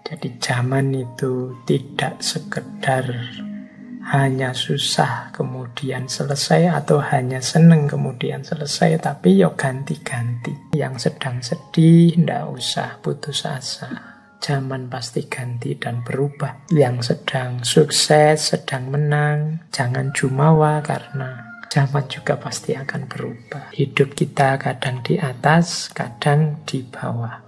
Jadi zaman itu tidak sekedar hanya susah kemudian selesai atau hanya seneng kemudian selesai, tapi yo ganti-ganti. Yang sedang sedih ndak usah putus asa, zaman pasti ganti dan berubah. Yang sedang sukses, sedang menang, jangan jumawa karena zaman juga pasti akan berubah. Hidup kita kadang di atas, kadang di bawah.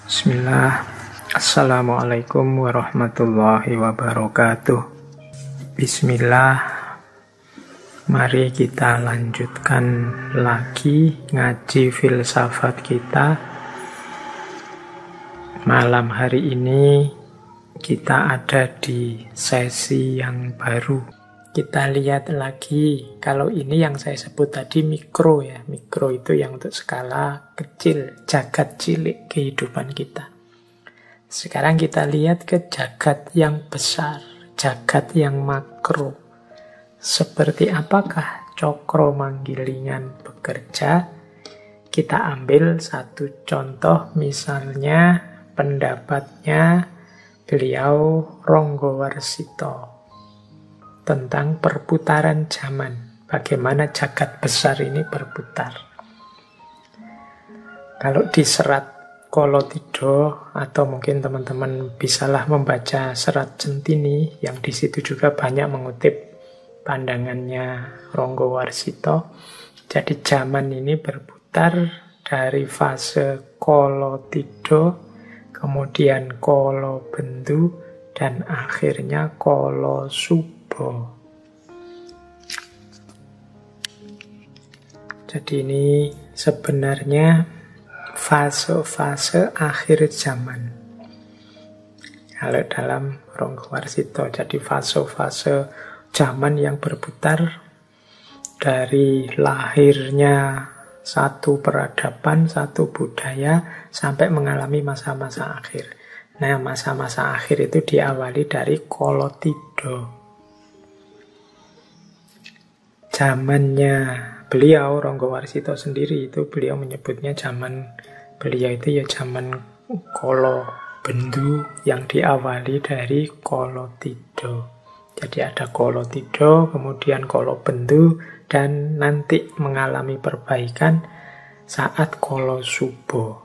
Bismillah. Assalamualaikum warahmatullahi wabarakatuh. Bismillah. Mari kita lanjutkan lagi ngaji filsafat kita. Malam hari ini kita ada di sesi yang baru. Kita lihat lagi, kalau ini yang saya sebut tadi mikro ya. Mikro itu yang untuk skala kecil, jagat cilik kehidupan kita. Sekarang kita lihat ke jagat yang besar, jagat yang makro. Seperti apakah cokro manggilingan bekerja? Kita ambil satu contoh, misalnya pendapatnya beliau Ronggowarsito tentang perputaran zaman. Bagaimana jagat besar ini berputar. Kalau di serat Kolothido, atau mungkin teman-teman bisalah membaca serat Centini, yang di situ juga banyak mengutip pandangannya Ronggowarsito. Jadi zaman ini berputar dari fase Kolothido, kemudian Kolobendu, dan akhirnya Kolosubo. Jadi ini sebenarnya fase-fase akhir zaman. Kalau dalam Ronggowarsito, jadi fase-fase zaman yang berputar dari lahirnya satu peradaban, satu budaya, sampai mengalami masa-masa akhir. Nah, masa-masa akhir itu diawali dari Kolothido. Zamannya beliau, Ronggowarsito sendiri itu beliau menyebutnya zaman beliau itu ya zaman Kolobendu yang diawali dari Kolothido. Jadi ada Kolothido, kemudian Kolobendu, dan nanti mengalami perbaikan saat Kolosubo.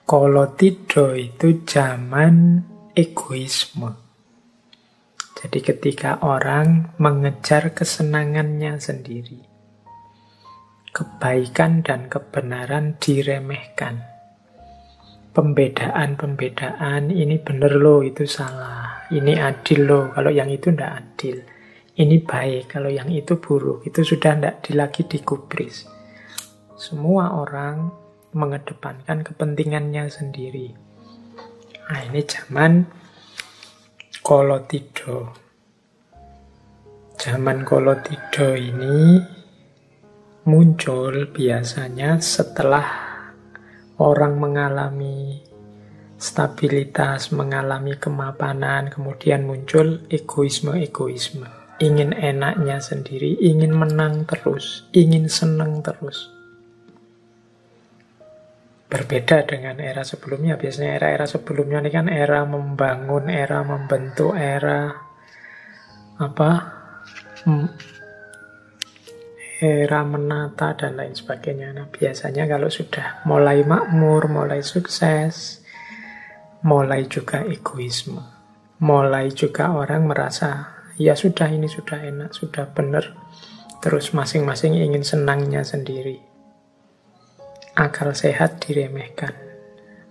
Kolothido itu zaman egoisme. Jadi ketika orang mengejar kesenangannya sendiri, kebaikan dan kebenaran diremehkan. Pembedaan-pembedaan, ini benar loh, itu salah. Ini adil loh, kalau yang itu tidak adil. Ini baik, kalau yang itu buruk. Itu sudah tidak lagi digubris. Semua orang mengedepankan kepentingannya sendiri. Nah, ini zaman Kolothido. Zaman Kolothido ini muncul biasanya setelah orang mengalami stabilitas, mengalami kemapanan, kemudian muncul egoisme-egoisme. Ingin enaknya sendiri, ingin menang terus, ingin senang terus. Berbeda dengan era sebelumnya. Biasanya era-era sebelumnya ini kan era membangun, era membentuk, era era menata dan lain sebagainya. Nah, biasanya kalau sudah mulai makmur, mulai sukses, mulai juga egoisme. Mulai juga orang merasa, ya sudah, ini sudah enak, sudah benar. Terus masing-masing ingin senangnya sendiri. Akal sehat diremehkan,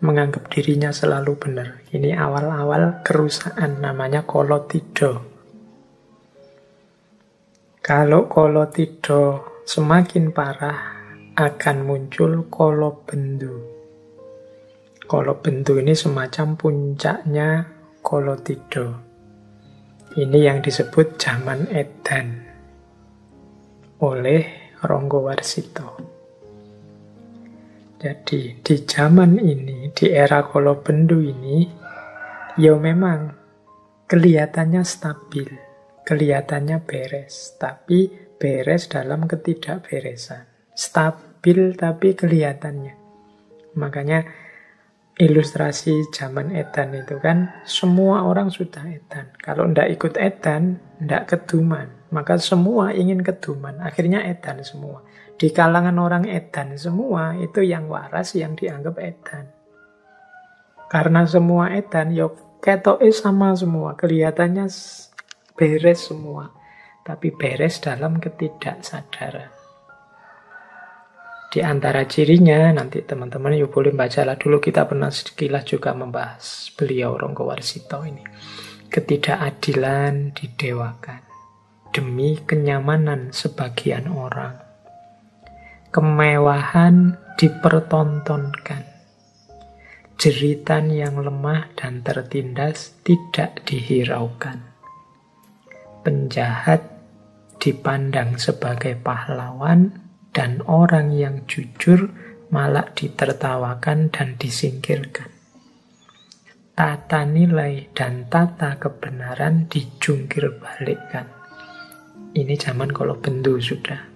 menganggap dirinya selalu benar. Ini awal-awal kerusakan, namanya Kolothido. Kalau Kolothido semakin parah, akan muncul Kolobendu. Kolobendu ini semacam puncaknya Kolothido. Ini yang disebut zaman Edan oleh Ronggowarsito. Jadi di zaman ini, di era Kolobendu ini, ya memang kelihatannya stabil, kelihatannya beres, tapi beres dalam ketidakberesan. Stabil tapi kelihatannya. Makanya ilustrasi zaman edan itu kan semua orang sudah edan. Kalau ndak ikut edan, ndak keduman. Maka semua ingin keduman. Akhirnya edan semua. Di kalangan orang edan semua, itu yang waras yang dianggap edan. Karena semua edan, yuk ketoke sama semua. Kelihatannya beres semua. Tapi beres dalam ketidaksadaran. Di antara cirinya, nanti teman-teman yuk boleh bacalah dulu, kita pernah sekilas juga membahas beliau Ronggo Warsito ini. Ketidakadilan didewakan demi kenyamanan sebagian orang. Kemewahan dipertontonkan. Jeritan yang lemah dan tertindas tidak dihiraukan. Penjahat dipandang sebagai pahlawan, dan orang yang jujur malah ditertawakan dan disingkirkan. Tata nilai dan tata kebenaran dijungkir balikkan. Ini zaman kalau bendu sudah.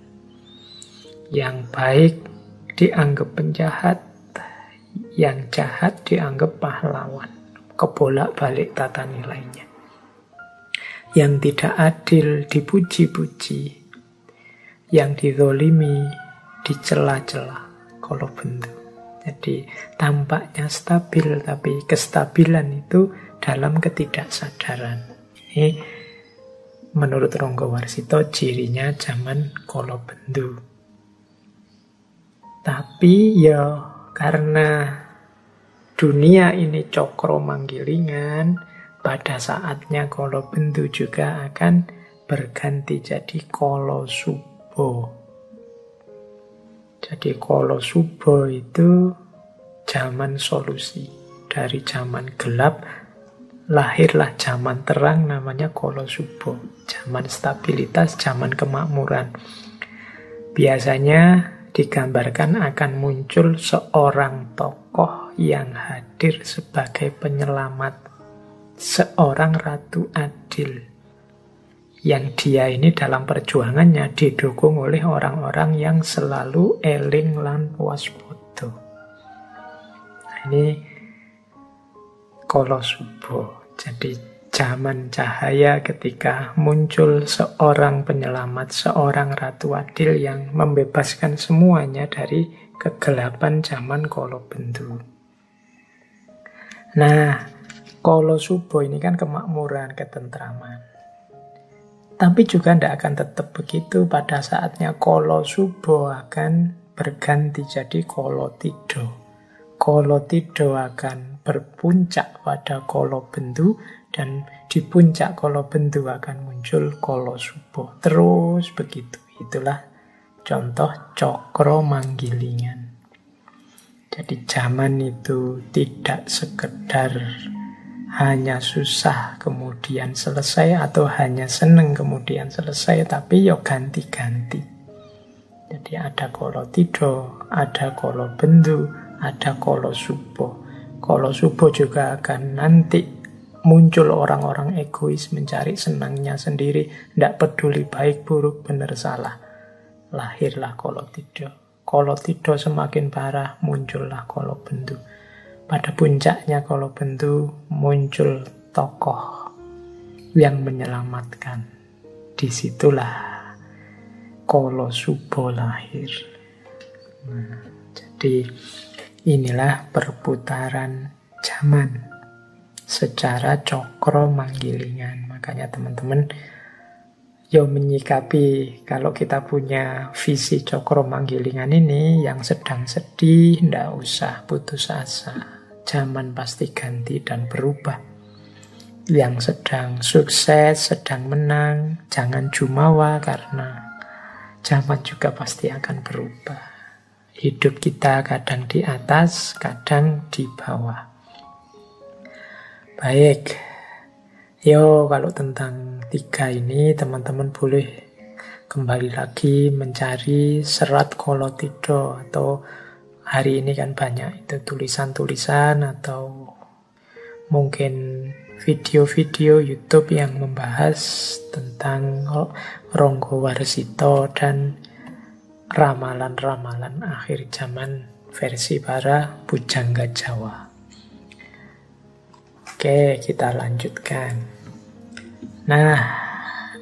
Yang baik dianggap penjahat, yang jahat dianggap pahlawan. Kebolak-balik tata nilainya. Yang tidak adil dipuji-puji, yang dizolimi dicela-cela kalau bentuk. Jadi tampaknya stabil, tapi kestabilan itu dalam ketidaksadaran. Ini menurut Ronggo Warsito cirinya zaman kalau bendu. Tapi ya karena dunia ini cokro manggilingan, pada saatnya kalau bendu juga akan berganti jadi kolo subuh. Jadi kolo subuh itu zaman solusi. Dari zaman gelap lahirlah zaman terang, namanya kolo subuh. Zaman stabilitas, zaman kemakmuran. Biasanya digambarkan akan muncul seorang tokoh yang hadir sebagai penyelamat, seorang ratu adil, yang dia ini dalam perjuangannya didukung oleh orang-orang yang selalu eling lan waspada. Ini kolo subuh. Jadi zaman cahaya ketika muncul seorang penyelamat, seorang ratu adil yang membebaskan semuanya dari kegelapan zaman kolo bendu. Nah, kolo subuh ini kan kemakmuran, ketentraman. Tapi juga tidak akan tetap begitu. Pada saatnya kolo subuh akan berganti jadi kolo tido. Kolo tido akan berpuncak pada kolo bendu, dan di puncak kolo bendu akan muncul kolo subuh. Terus begitu. Itulah contoh cokro manggilingan. Jadi zaman itu tidak sekedar hanya susah kemudian selesai, atau hanya seneng kemudian selesai, tapi yo ganti-ganti. Jadi ada kolo tido, ada kolo bendu, ada kolo subuh. Kolo subuh juga akan nanti muncul orang-orang egois mencari senangnya sendiri, tidak peduli baik buruk benar salah. Lahirlah kolo tido. Kolo tido semakin parah, muncullah kolo bendu. Pada puncaknya kalau bendu muncul tokoh yang menyelamatkan. Disitulah kolo subuh lahir. Nah, jadi inilah perputaran zaman secara cokro manggilingan. Makanya teman-teman menyikapi kalau kita punya visi cokro manggilingan ini, yang sedang sedih ndak usah putus asa. Zaman pasti ganti dan berubah. Yang sedang sukses, sedang menang, jangan jumawa karena zaman juga pasti akan berubah. Hidup kita kadang di atas, kadang di bawah. Baik. Kalau tentang 3 ini teman-teman boleh kembali lagi mencari serat kolo tido, atau hari ini kan banyak itu tulisan-tulisan, atau mungkin video-video YouTube yang membahas tentang Ronggowarsito dan ramalan-ramalan akhir zaman versi para pujangga Jawa. Oke, kita lanjutkan. Nah,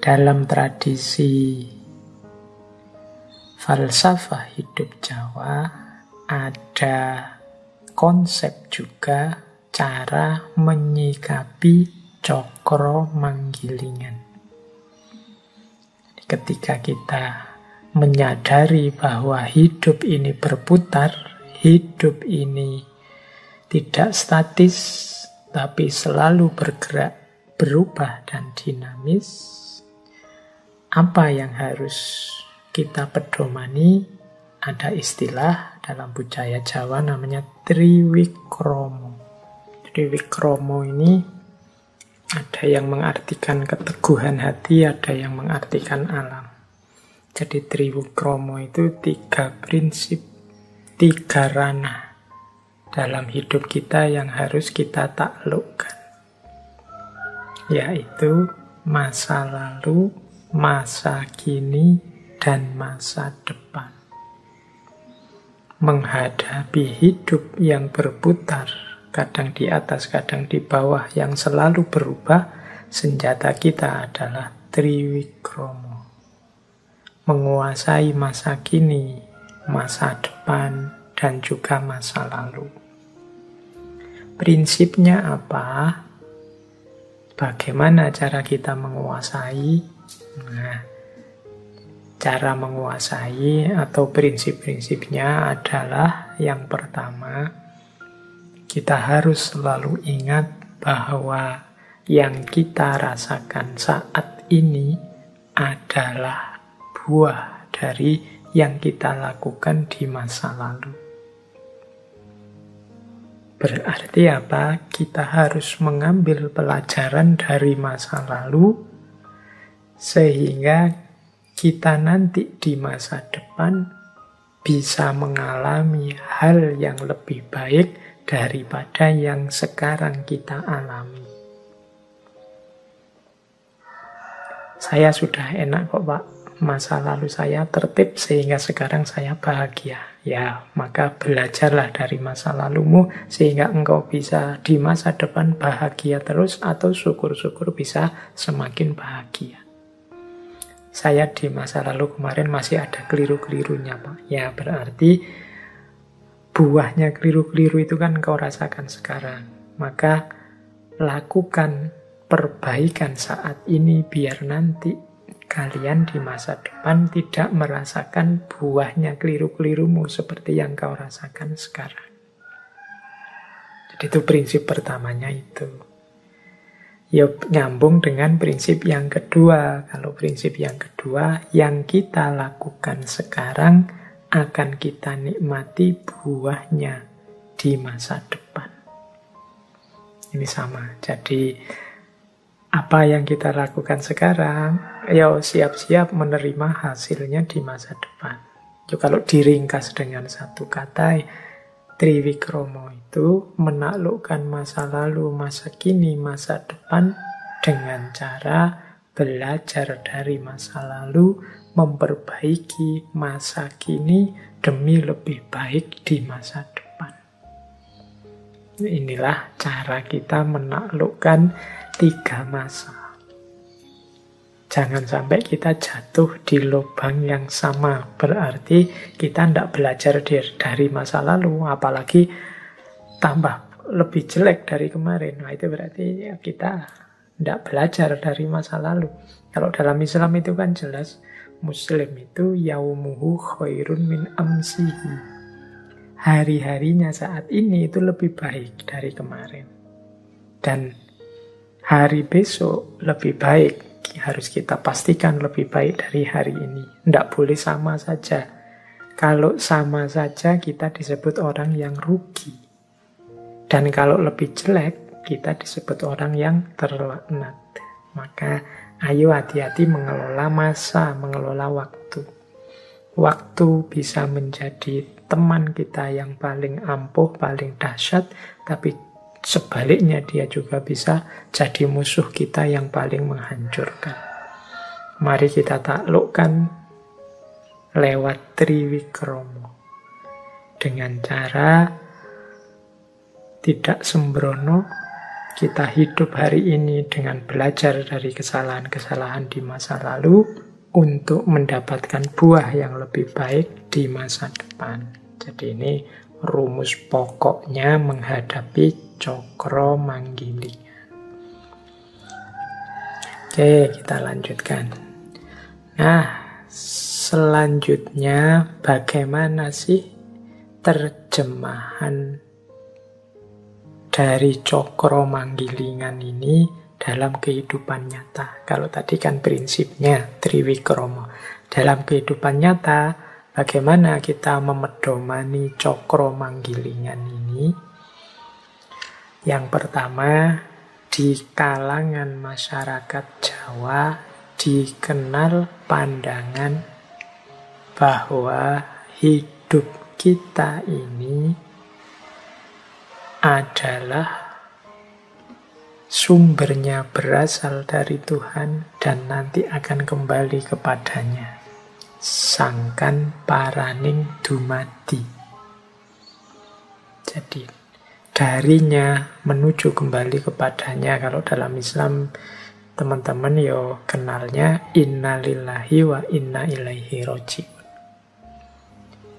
dalam tradisi falsafah hidup Jawa ada konsep juga cara menyikapi cokro manggilingan. Ketika kita menyadari bahwa hidup ini berputar, hidup ini tidak statis, tapi selalu bergerak, berubah, dan dinamis, apa yang harus kita pedomani? Ada istilah dalam budaya Jawa namanya Triwikromo. Triwikromo ini ada yang mengartikan keteguhan hati, ada yang mengartikan alam. Jadi Triwikromo itu 3 prinsip, 3 ranah dalam hidup kita yang harus kita taklukkan. Yaitu masa lalu, masa kini, dan masa depan. Menghadapi hidup yang berputar, kadang di atas, kadang di bawah, yang selalu berubah, senjata kita adalah Triwikromo. Menguasai masa kini, masa depan, dan juga masa lalu. Prinsipnya apa? Bagaimana cara kita menguasai? Nah, cara menguasai atau prinsip-prinsipnya adalah yang pertama, kita harus selalu ingat bahwa yang kita rasakan saat ini adalah buah dari yang kita lakukan di masa lalu. Berarti apa? Kita harus mengambil pelajaran dari masa lalu sehingga kita nanti di masa depan bisa mengalami hal yang lebih baik daripada yang sekarang kita alami. Saya sudah enak kok, Pak. Masa lalu saya tertib sehingga sekarang saya bahagia. Ya, maka belajarlah dari masa lalumu sehingga engkau bisa di masa depan bahagia terus atau syukur-syukur bisa semakin bahagia. Saya di masa lalu kemarin masih ada keliru-kelirunya, Pak. Ya, berarti buahnya keliru-keliru itu kan engkau rasakan sekarang. Maka lakukan perbaikan saat ini biar nanti kalian di masa depan tidak merasakan buahnya keliru-kelirumu seperti yang kau rasakan sekarang. Jadi itu prinsip pertamanya itu. Ya, nyambung dengan prinsip yang kedua. Kalau prinsip yang kedua, yang kita lakukan sekarang akan kita nikmati buahnya di masa depan. Ini sama. Jadi apa yang kita lakukan sekarang, ya siap-siap menerima hasilnya di masa depan. Jadi kalau diringkas dengan satu kata, Triwikromo itu menaklukkan masa lalu, masa kini, masa depan dengan cara belajar dari masa lalu, memperbaiki masa kini demi lebih baik di masa depan. Inilah cara kita menaklukkan 3 masa. Jangan sampai kita jatuh di lubang yang sama. Berarti kita tidak belajar dari masa lalu, apalagi tambah lebih jelek dari kemarin. Nah, itu berarti ya kita tidak belajar dari masa lalu. Kalau dalam Islam itu kan jelas, Muslim itu yaumuhu khairun min amsihi. Hari-harinya saat ini itu lebih baik dari kemarin. Dan hari besok lebih baik, harus kita pastikan lebih baik dari hari ini. Tidak boleh sama saja. Kalau sama saja kita disebut orang yang rugi. Dan kalau lebih jelek, kita disebut orang yang terlaknat. Maka ayo hati-hati mengelola masa, mengelola waktu. Waktu bisa menjadi teman kita yang paling ampuh, paling dahsyat, tapi sebaliknya dia juga bisa jadi musuh kita yang paling menghancurkan. Mari kita taklukkan lewat Triwikromo dengan cara tidak sembrono. Kita hidup hari ini dengan belajar dari kesalahan-kesalahan di masa lalu untuk mendapatkan buah yang lebih baik di masa depan. Jadi ini rumus pokoknya menghadapi cokro manggilingan. Oke, kita lanjutkan. Nah, selanjutnya bagaimana sih terjemahan dari cokro manggilingan ini dalam kehidupan nyata? Kalau tadi kan prinsipnya Triwikromo. Dalam kehidupan nyata, bagaimana kita memedomani cokro manggilingan ini? Yang pertama, di kalangan masyarakat Jawa dikenal pandangan bahwa hidup kita ini adalah sumbernya berasal dari Tuhan dan nanti akan kembali kepadanya. Sangkan paraning dumadi. Jadi darinya menuju kembali kepadanya. Kalau dalam Islam teman-teman yo kenalnya innalillahi wa inna ilaihi roji'un.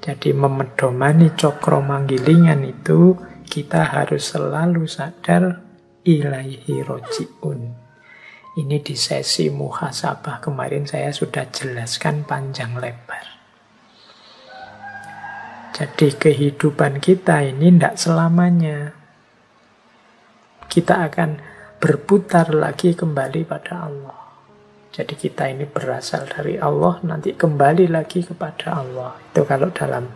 Jadi memedomani cokro manggilingan itu kita harus selalu sadar ilaihi roji'un. Ini di sesi muhasabah kemarin saya sudah jelaskan panjang lebar. Jadi kehidupan kita ini tidak selamanya. Kita akan berputar lagi kembali pada Allah. Jadi kita ini berasal dari Allah, nanti kembali lagi kepada Allah. Itu kalau dalam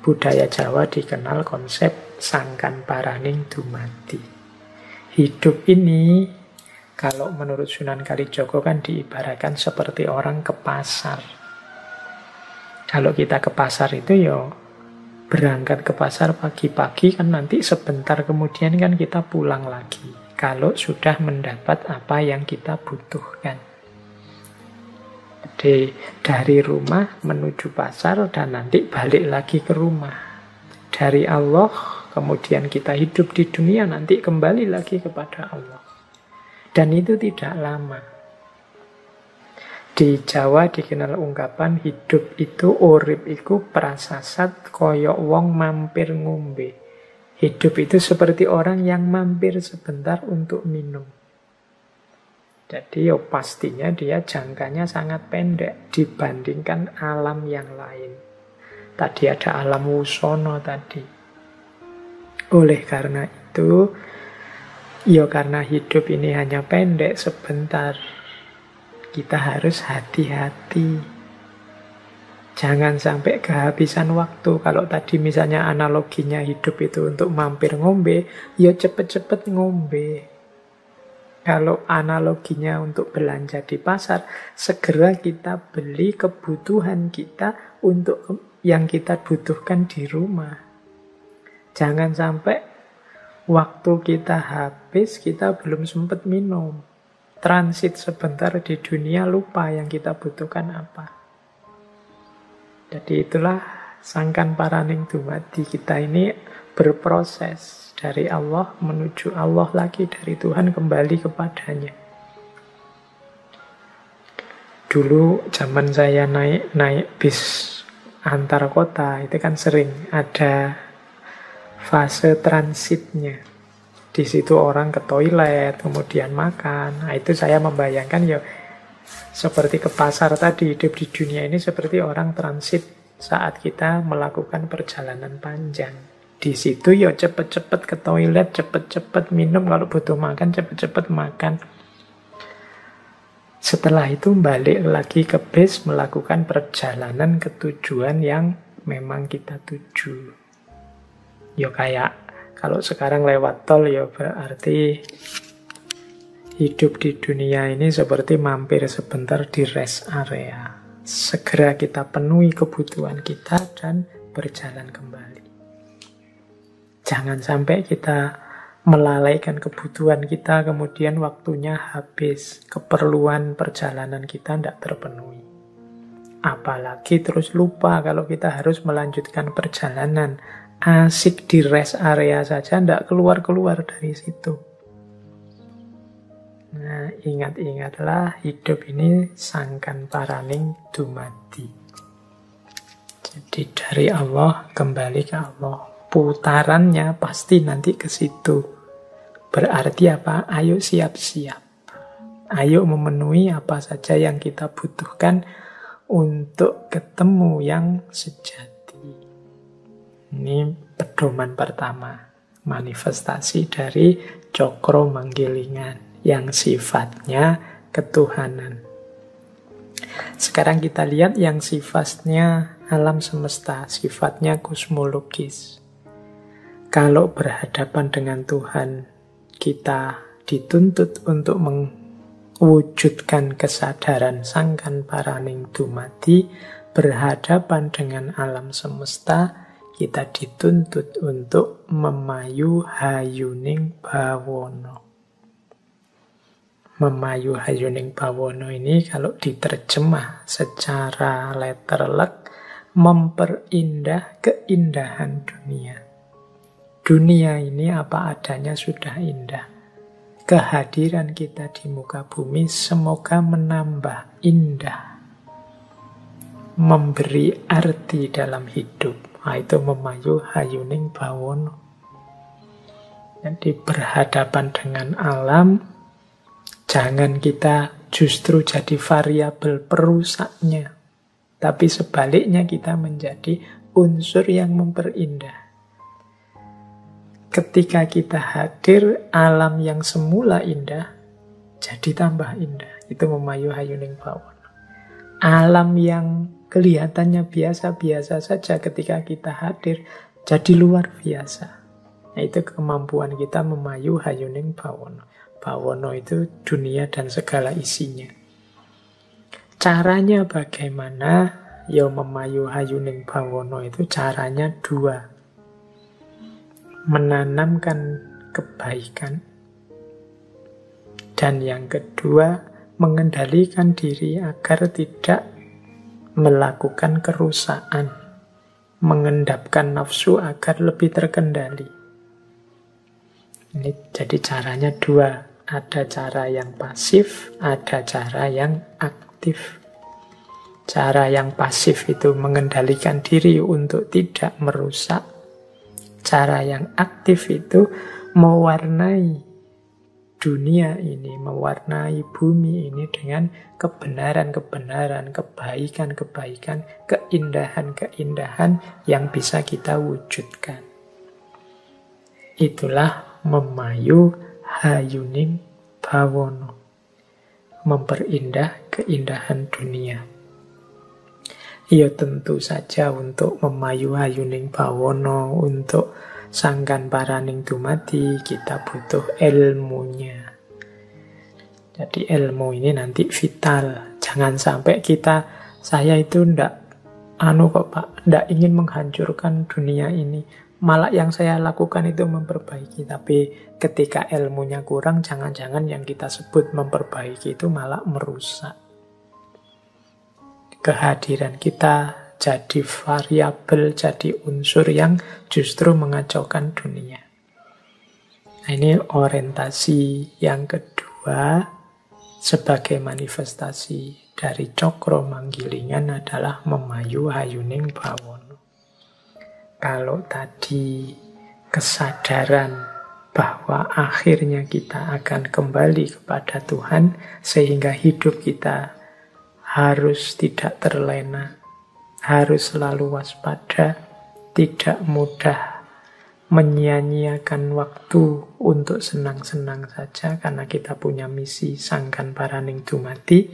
budaya Jawa dikenal konsep sangkan paraning dumadi. Hidup ini, kalau menurut Sunan Kalijogo kan diibaratkan seperti orang ke pasar. Kalau kita ke pasar itu ya berangkat ke pasar pagi-pagi, kan nanti sebentar kemudian kan kita pulang lagi. Kalau sudah mendapat apa yang kita butuhkan. Jadi dari rumah menuju pasar dan nanti balik lagi ke rumah. Dari Allah, kemudian kita hidup di dunia, nanti kembali lagi kepada Allah. Dan itu tidak lama. Di Jawa dikenal ungkapan hidup itu urip iku prasasat koyok wong mampir ngombe. Hidup itu seperti orang yang mampir sebentar untuk minum. Jadi pastinya dia jangkanya sangat pendek dibandingkan alam yang lain. Tadi ada alam wusono tadi. Oleh karena itu, karena hidup ini hanya pendek sebentar, kita harus hati-hati. Jangan sampai kehabisan waktu. Kalau tadi misalnya analoginya hidup itu untuk mampir ngombe, cepet-cepet ngombe. Kalau analoginya untuk belanja di pasar, segera kita beli kebutuhan kita untuk yang kita butuhkan di rumah. Jangan sampai waktu kita habis, kita belum sempat minum. Transit sebentar di dunia, lupa yang kita butuhkan apa. Jadi itulah sangkan paraning dumadi. Kita ini berproses dari Allah menuju Allah lagi, dari Tuhan kembali kepadanya. Dulu zaman saya naik bis antar kota, itu kan sering ada fase transitnya. Di situ orang ke toilet, kemudian makan. Nah, itu saya membayangkan seperti ke pasar tadi, hidup di dunia ini seperti orang transit saat kita melakukan perjalanan panjang. Di situ cepet-cepet ke toilet, cepet-cepet minum, kalau butuh makan cepet-cepet makan. Setelah itu balik lagi ke bis, melakukan perjalanan ke tujuan yang memang kita tuju. Kayak kalau sekarang lewat tol, berarti hidup di dunia ini seperti mampir sebentar di rest area. Segera kita penuhi kebutuhan kita dan berjalan kembali. Jangan sampai kita melalaikan kebutuhan kita, kemudian waktunya habis, keperluan perjalanan kita tidak terpenuhi. Apalagi terus lupa kalau kita harus melanjutkan perjalanan. Asik di rest area saja, tidak keluar-keluar dari situ. Nah, ingat-ingatlah hidup ini sangkan paraning dumadi. Jadi dari Allah kembali ke Allah. Putarannya pasti nanti ke situ. Berarti apa? Ayo siap-siap. Ayo memenuhi apa saja yang kita butuhkan untuk ketemu yang sejati. Ini pedoman pertama. Manifestasi dari Cokro Manggilingan yang sifatnya ketuhanan. Sekarang kita lihat yang sifatnya alam semesta, sifatnya kosmologis. Kalau berhadapan dengan Tuhan, kita dituntut untuk mewujudkan kesadaran sangkan paraning dumadi. Berhadapan dengan alam semesta, kita dituntut untuk memayu hayuning bawono. Memayu hayuning bawono ini kalau diterjemah secara letterlek, memperindah keindahan dunia. Dunia ini apa adanya sudah indah. Kehadiran kita di muka bumi semoga menambah indah. Memberi arti dalam hidup. Nah, itu memayu hayuning bawono. Jadi berhadapan dengan alam, jangan kita justru jadi variabel perusaknya. Tapi sebaliknya kita menjadi unsur yang memperindah. Ketika kita hadir, alam yang semula indah jadi tambah indah. Itu memayu hayuning bawono. Alam yang kelihatannya biasa-biasa saja ketika kita hadir jadi luar biasa. Nah, itu kemampuan kita memayu hayuning bawono. Bawono itu dunia dan segala isinya. Caranya bagaimana? Ya memayu hayuning bawono itu caranya dua. Menanamkan kebaikan, dan yang kedua mengendalikan diri agar tidak melakukan kerusakan, mengendapkan nafsu agar lebih terkendali. Ini jadi caranya dua, ada cara yang pasif, ada cara yang aktif. Cara yang pasif itu mengendalikan diri untuk tidak merusak. Cara yang aktif itu mewarnai dunia ini, mewarnai bumi ini dengan kebenaran-kebenaran, kebaikan-kebaikan, keindahan-keindahan yang bisa kita wujudkan. Itulah memayu hayuning bawono. Memperindah keindahan dunia. Ya tentu saja untuk memayu hayuning bawono, untuk sangkan paraning dumadi, kita butuh ilmunya. Jadi ilmu ini nanti vital. Jangan sampai saya itu ndak ndak ingin menghancurkan dunia ini. Malah yang saya lakukan itu memperbaiki. Tapi ketika ilmunya kurang, jangan-jangan yang kita sebut memperbaiki itu malah merusak. Kehadiran kita jadi variabel, jadi unsur yang justru mengacaukan dunia. Nah, ini orientasi yang kedua sebagai manifestasi dari Cokro Manggilingan adalah memayu hayuning bawono. Kalau tadi kesadaran bahwa akhirnya kita akan kembali kepada Tuhan, sehingga hidup kita harus tidak terlena, harus selalu waspada, tidak mudah menyia-nyiakan waktu untuk senang-senang saja karena kita punya misi sangkan paraning dumadi.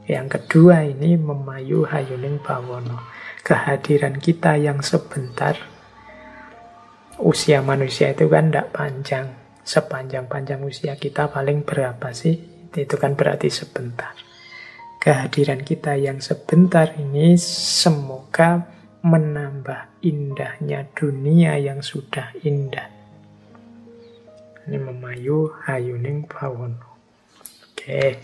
Yang kedua ini memayu hayuning bawono. Kehadiran kita yang sebentar, usia manusia itu kan tidak panjang. Sepanjang-panjang usia kita paling berapa sih? Itu kan berarti sebentar. Kehadiran kita yang sebentar ini semoga menambah indahnya dunia yang sudah indah. Ini memayu hayuning bawana. Oke.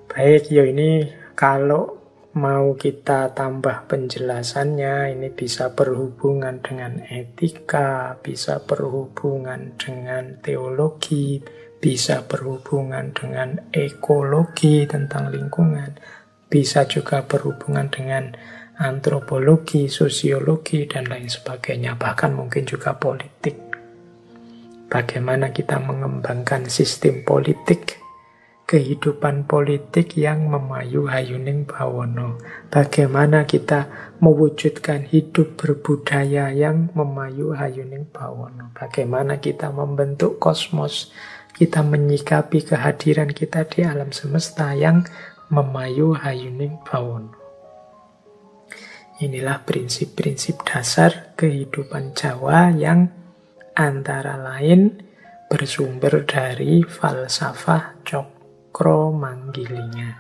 Baik, yo ini kalau mau kita tambah penjelasannya, ini bisa berhubungan dengan etika, bisa berhubungan dengan teologi, bisa berhubungan dengan ekologi tentang lingkungan, bisa juga berhubungan dengan antropologi, sosiologi, dan lain sebagainya, bahkan mungkin juga politik. Bagaimana kita mengembangkan sistem politik, kehidupan politik yang memayu hayuning bawana. Bagaimana kita mewujudkan hidup berbudaya yang memayu hayuning bawana. Bagaimana kita membentuk kosmos, kita menyikapi kehadiran kita di alam semesta yang memayu hayuning bawana. Inilah prinsip-prinsip dasar kehidupan Jawa yang antara lain bersumber dari falsafah Cokro-Manggilingan.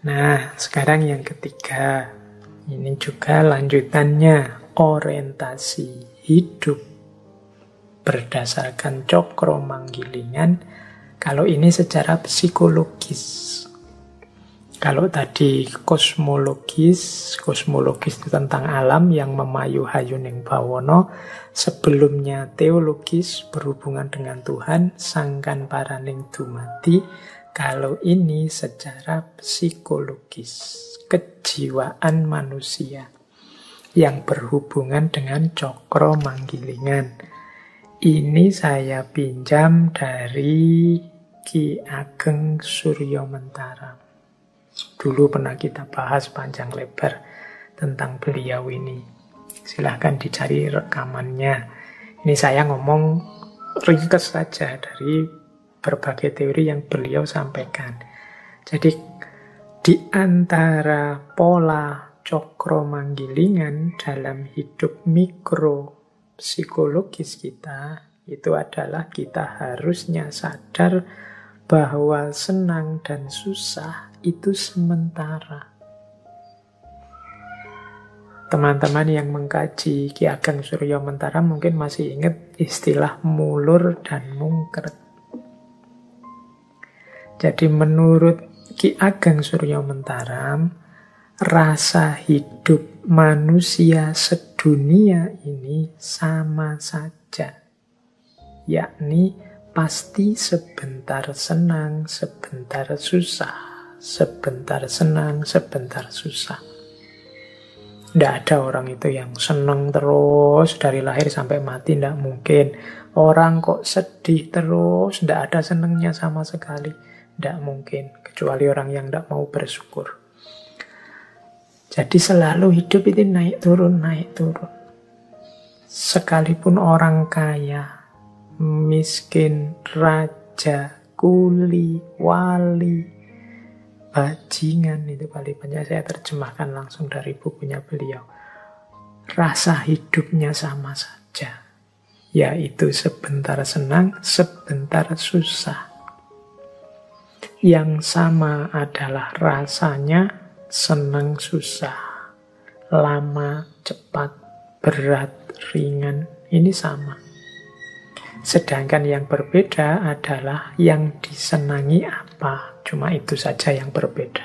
Nah, sekarang yang ketiga. Ini juga lanjutannya, orientasi hidup berdasarkan Cokro-Manggilingan. Kalau ini secara psikologis. Kalau tadi kosmologis itu tentang alam yang memayu hayuning bawana. Sebelumnya teologis berhubungan dengan Tuhan, sangkan paraning dumati. Kalau ini secara psikologis, kejiwaan manusia yang berhubungan dengan Cokro-Manggilingan. Ini saya pinjam dari Ki Ageng Suryomentara. Dulu pernah kita bahas panjang lebar tentang beliau ini. Silahkan dicari rekamannya. Ini saya ngomong ringkas saja dari berbagai teori yang beliau sampaikan. Jadi di antara pola Cokro-Manggilingan dalam hidup mikro psikologis kita, itu adalah kita harusnya sadar bahwa senang dan susah itu sementara. Teman-teman yang mengkaji Ki Ageng Suryomentara mungkin masih ingat istilah mulur dan mungkret. Jadi menurut Ki Ageng Suryomentara, rasa hidup manusia sedunia ini sama saja. Yakni pasti sebentar senang, sebentar susah. Sebentar senang, sebentar susah. Tidak ada orang itu yang senang terus dari lahir sampai mati, tidak mungkin. Orang kok sedih terus, tidak ada senangnya sama sekali, tidak mungkin. Kecuali orang yang tidak mau bersyukur. Jadi selalu hidup itu naik turun, naik turun. Sekalipun orang kaya, miskin, raja, kuli, wali, bajingan, itu paling banyak saya terjemahkan langsung dari bukunya beliau. Rasa hidupnya sama saja, yaitu sebentar senang, sebentar susah. Yang sama adalah rasanya senang susah, lama, cepat, berat, ringan, ini sama. Sedangkan yang berbeda adalah yang disenangi apa. Cuma itu saja yang berbeda.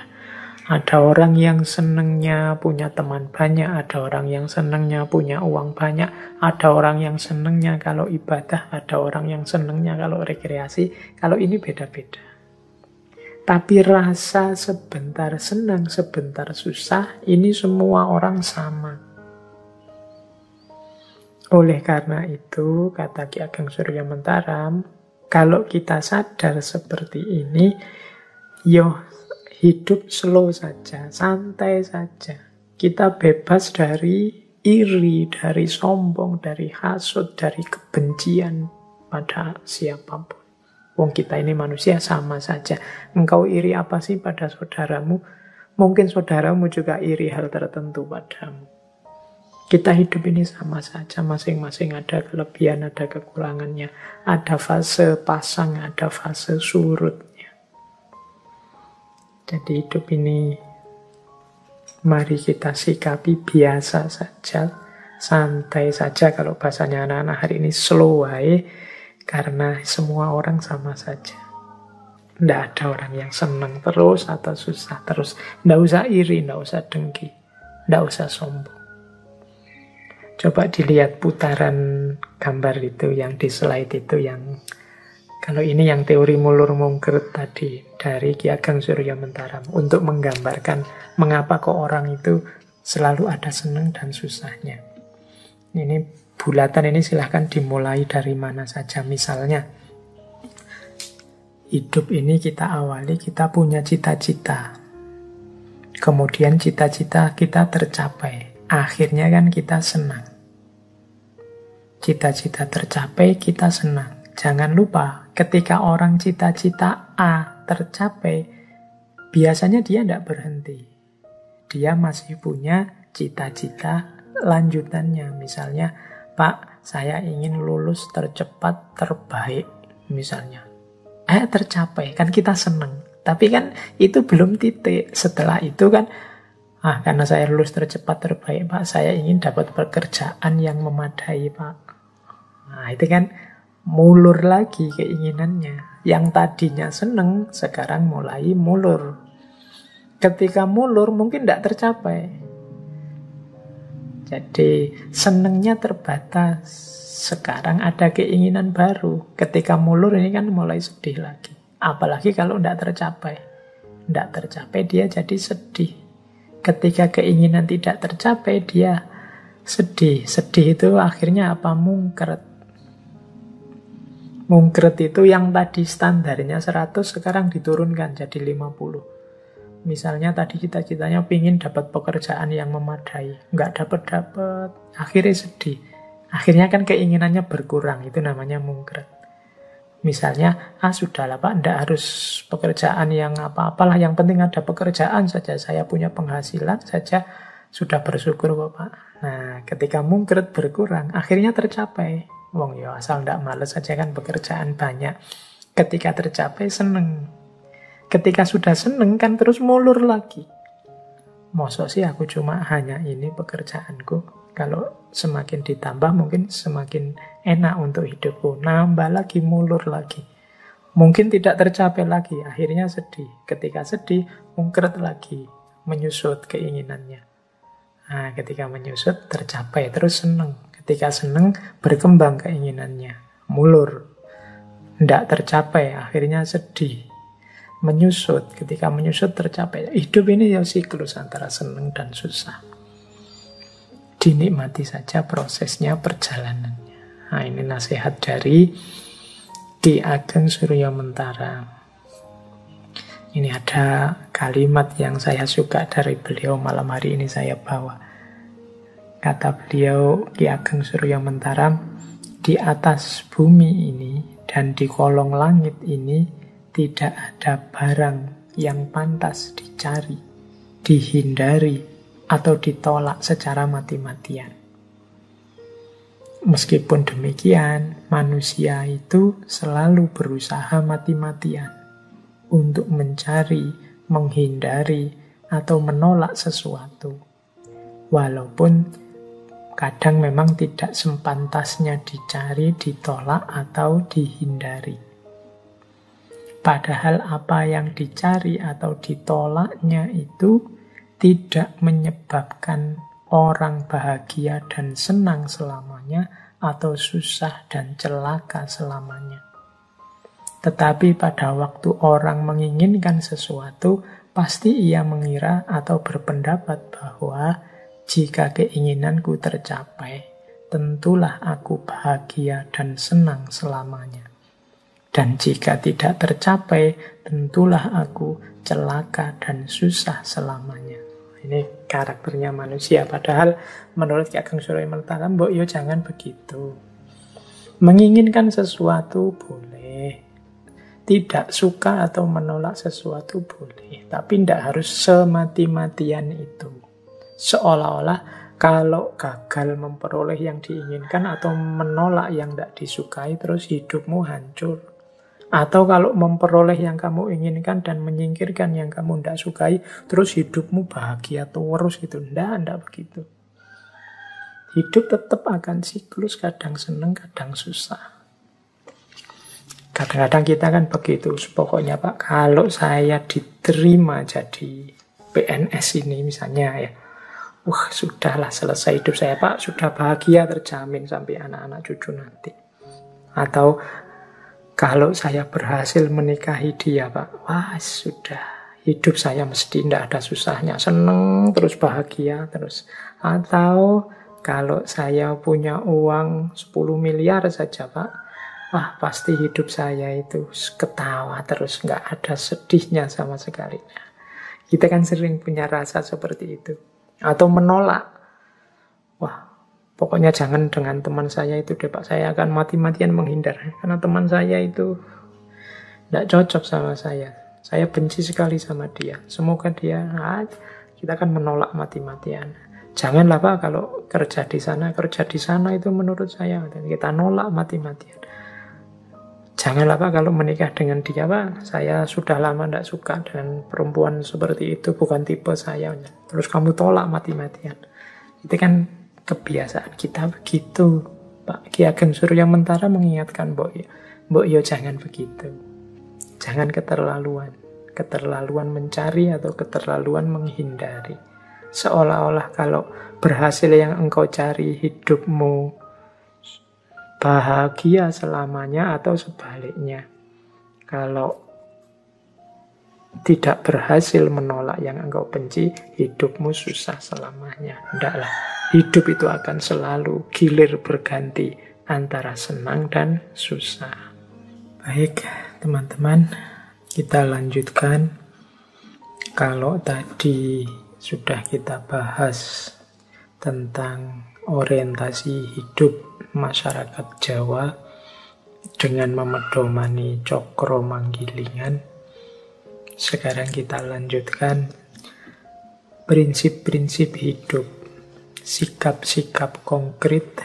Ada orang yang senangnya punya teman banyak, ada orang yang senangnya punya uang banyak, ada orang yang senangnya kalau ibadah, ada orang yang senangnya kalau rekreasi. Kalau ini beda-beda. Tapi rasa sebentar senang, sebentar susah, ini semua orang sama. Oleh karena itu, kata Ki Ageng Suryomentara, kalau kita sadar seperti ini, hidup slow saja, santai saja. Kita bebas dari iri, dari sombong, dari hasud, dari kebencian pada siapapun. Wong kita ini manusia sama saja. Engkau iri apa sih pada saudaramu? Mungkin saudaramu juga iri hal tertentu padamu. Kita hidup ini sama saja, masing-masing ada kelebihan, ada kekurangannya. Ada fase pasang, ada fase surutnya. Jadi hidup ini mari kita sikapi biasa saja, santai saja, kalau bahasanya anak-anak hari ini slow wae, karena semua orang sama saja. Tidak ada orang yang senang terus atau susah terus. Tidak usah iri, tidak usah dengki, tidak usah sombong. Coba dilihat putaran gambar itu yang di slide itu, yang kalau ini yang teori mulur mungkret tadi dari Ki Ageng Surya Mentaram, untuk menggambarkan mengapa kok orang itu selalu ada senang dan susahnya. Ini bulatan ini silahkan dimulai dari mana saja. Misalnya hidup ini kita awali, kita punya cita-cita, kemudian cita-cita kita tercapai, akhirnya kan kita senang. Cita-cita tercapai, kita senang. Jangan lupa, ketika orang cita-cita A tercapai, biasanya dia tidak berhenti. Dia masih punya cita-cita lanjutannya. Misalnya, Pak, saya ingin lulus tercepat, terbaik. Misalnya. Tercapai, kan kita senang. Tapi kan itu belum titik. Setelah itu kan, karena saya lulus tercepat, terbaik, Pak, saya ingin dapat pekerjaan yang memadai, Pak. Nah, itu kan mulur lagi keinginannya. Yang tadinya seneng, sekarang mulai mulur. Ketika mulur mungkin tidak tercapai. Jadi senengnya terbatas. Sekarang ada keinginan baru. Ketika mulur ini kan mulai sedih lagi. Apalagi kalau tidak tercapai. Tidak tercapai dia jadi sedih. Ketika keinginan tidak tercapai dia sedih. Sedih itu akhirnya apa? Mungkret. Mungkret itu yang tadi standarnya 100 sekarang diturunkan jadi 50. Misalnya tadi cita-citanya pingin dapat pekerjaan yang memadai, nggak dapat-dapat, akhirnya sedih. Akhirnya kan keinginannya berkurang, itu namanya mungkret. Misalnya, sudahlah Pak, nggak harus pekerjaan yang apa-apalah, yang penting ada pekerjaan saja, saya punya penghasilan saja, sudah bersyukur kok Pak. Nah, ketika mungkret berkurang, akhirnya tercapai. Wong ya asal ndak males saja kan pekerjaan banyak. Ketika tercapai seneng. Ketika sudah seneng kan terus mulur lagi. Masa sih aku cuma hanya ini pekerjaanku. Kalau semakin ditambah mungkin semakin enak untuk hidupku. Nambah lagi, mulur lagi. Mungkin tidak tercapai lagi, akhirnya sedih. Ketika sedih, mungkret lagi, menyusut keinginannya. Nah, ketika menyusut tercapai terus seneng. Ketika seneng, berkembang keinginannya. Mulur. Tidak tercapai, akhirnya sedih. Menyusut. Ketika menyusut, tercapai. Hidup ini ya siklus antara seneng dan susah. Dinikmati saja prosesnya, perjalanannya. Nah, ini nasihat dari Ki Ageng Surya Mentaram. Ini ada kalimat yang saya suka dari beliau, malam hari ini saya bawa. Kata beliau, Ki Ageng Surya Mentaram, di atas bumi ini dan di kolong langit ini tidak ada barang yang pantas dicari, dihindari, atau ditolak secara mati-matian. Meskipun demikian, manusia itu selalu berusaha mati-matian untuk mencari, menghindari, atau menolak sesuatu. Walaupun kadang memang tidak sepantasnya dicari, ditolak, atau dihindari. Padahal apa yang dicari atau ditolaknya itu tidak menyebabkan orang bahagia dan senang selamanya, atau susah dan celaka selamanya. Tetapi pada waktu orang menginginkan sesuatu, pasti ia mengira atau berpendapat bahwa jika keinginanku tercapai, tentulah aku bahagia dan senang selamanya. Dan jika tidak tercapai, tentulah aku celaka dan susah selamanya. Ini karakternya manusia. Padahal menurut Ki Ageng Surya Mentaram, mbok yo jangan begitu. Menginginkan sesuatu boleh. Tidak suka atau menolak sesuatu boleh. Tapi tidak harus semati-matian itu. Seolah-olah kalau gagal memperoleh yang diinginkan atau menolak yang tidak disukai, terus hidupmu hancur. Atau kalau memperoleh yang kamu inginkan dan menyingkirkan yang kamu tidak sukai, terus hidupmu bahagia terus gitu. Tidak begitu. Hidup tetap akan siklus, kadang seneng, kadang susah. Kadang-kadang kita kan begitu, pokoknya Pak, kalau saya diterima jadi PNS ini misalnya ya, wah sudahlah selesai hidup saya Pak, sudah bahagia terjamin sampai anak-anak cucu nanti. Atau kalau saya berhasil menikahi dia Pak, wah sudah, hidup saya mesti tidak ada susahnya, seneng terus bahagia terus. Atau kalau saya punya uang 10 miliar saja Pak, wah pasti hidup saya itu ketawa terus, nggak ada sedihnya sama sekali. Kita kan sering punya rasa seperti itu. Atau menolak, wah pokoknya jangan dengan teman saya itu deh Pak, saya akan mati-matian menghindar. Karena teman saya itu tidak cocok sama saya benci sekali sama dia. Semoga dia, kita akan menolak mati-matian. Janganlah Pak kalau kerja di sana itu menurut saya, kita nolak mati-matian. Janganlah Pak kalau menikah dengan dia Pak, saya sudah lama tidak suka dengan perempuan seperti itu, bukan tipe saya. Terus kamu tolak mati-matian. Itu kan kebiasaan kita begitu. Pak Ki Ageng Surya Mentara mengingatkan Mbok Yo jangan begitu. Jangan keterlaluan. Keterlaluan mencari atau keterlaluan menghindari. Seolah-olah kalau berhasil yang engkau cari, hidupmu bahagia selamanya, atau sebaliknya. Kalau tidak berhasil menolak yang engkau benci, hidupmu susah selamanya. Tidaklah. Hidup itu akan selalu gilir berganti antara senang dan susah. Baik, teman-teman, kita lanjutkan. Kalau tadi sudah kita bahas tentang orientasi hidup masyarakat Jawa dengan memedomani cokro manggilingan, sekarang kita lanjutkan prinsip-prinsip hidup, sikap-sikap konkret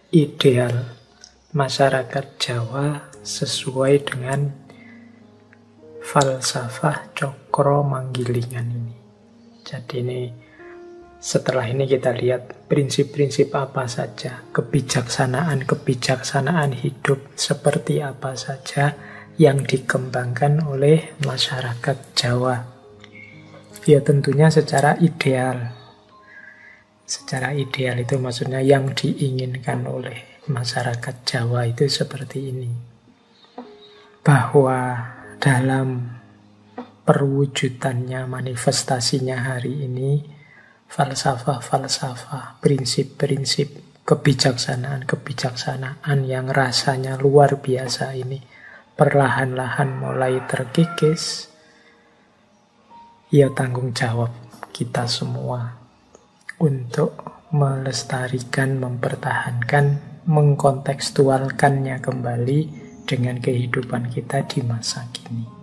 ideal masyarakat Jawa sesuai dengan falsafah cokro manggilingan ini. Jadi ini, setelah ini kita lihat prinsip-prinsip apa saja, kebijaksanaan hidup seperti apa saja yang dikembangkan oleh masyarakat Jawa. Ya tentunya secara ideal. Secara ideal itu maksudnya yang diinginkan oleh masyarakat Jawa itu seperti ini. Bahwa dalam perwujudannya, manifestasinya hari ini, falsafah-falsafah, prinsip-prinsip kebijaksanaan yang rasanya luar biasa ini perlahan-lahan mulai terkikis. Ya tanggung jawab kita semua untuk melestarikan, mempertahankan, mengkontekstualkannya kembali dengan kehidupan kita di masa kini.